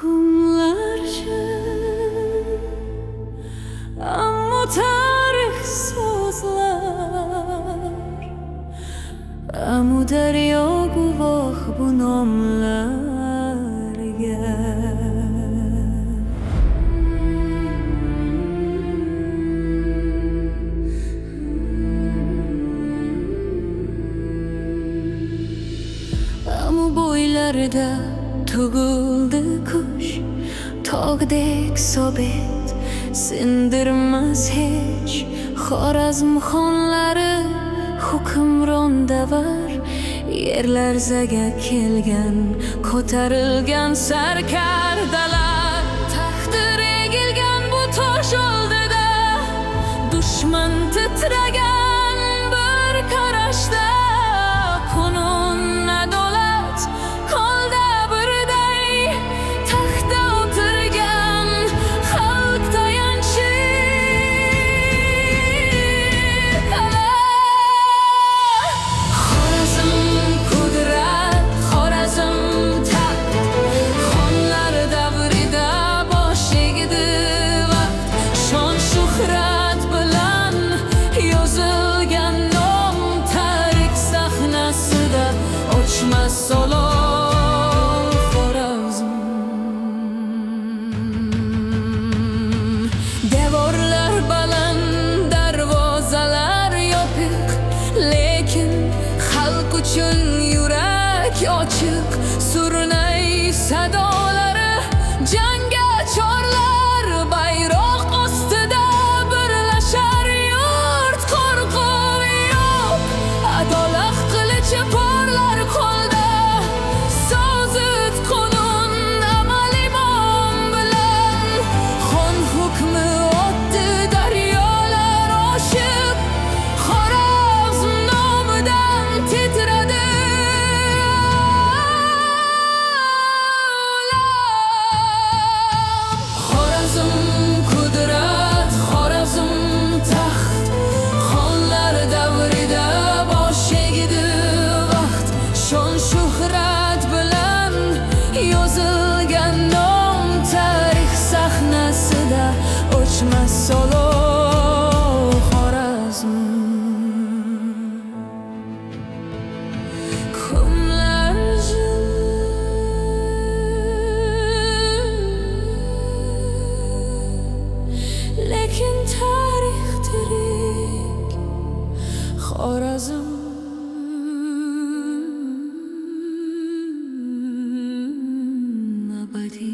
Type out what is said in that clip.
Kumlarca ammo tarix so'zlar, amu daryo guvoh bu nomlarga. Amu bo'ylarida tug'ildi kush, tog'dek sobit sindirmas hech. Xorazm xonlari hukmron davar, yer larzaga kelgan ko'tarilgan sarkardalar. Taxtir egilgan bu tosh oldida dushman titragan bir qarashda. Qonun adolat qo'lda birday, taxtda o'tirgan xalq tayanchi. Xorazm qudrat, Xorazm taxt, xonlar davrida bosh egdi vaqt. Shon shuhrat bilan yozilgan nom tarix sahnasida o'chmas olov. Xorazm devorlar baland, darvozalar yopiq, lekin xalq uchun yurak ochiq. Surnay sadolari jangga chorlar, bayroq ostida birlashar yurt. Qo'rquv yo'q, adolat qilichi porlar qo'lda. Sozit qonun amal imom bilan, xon hukmi o'tdi daryolar oshib. Xorazm nomidan titradi olam. Xorazm qudrat, Xorazm taxt, xonlar davrida bosh egdi vaqt. Shon shuhrat bilan yozilgan nom tarix sahnasida o'chmas olov. Xorazm kumlar jim, lekin tarix tirik. Xorazm abadiy.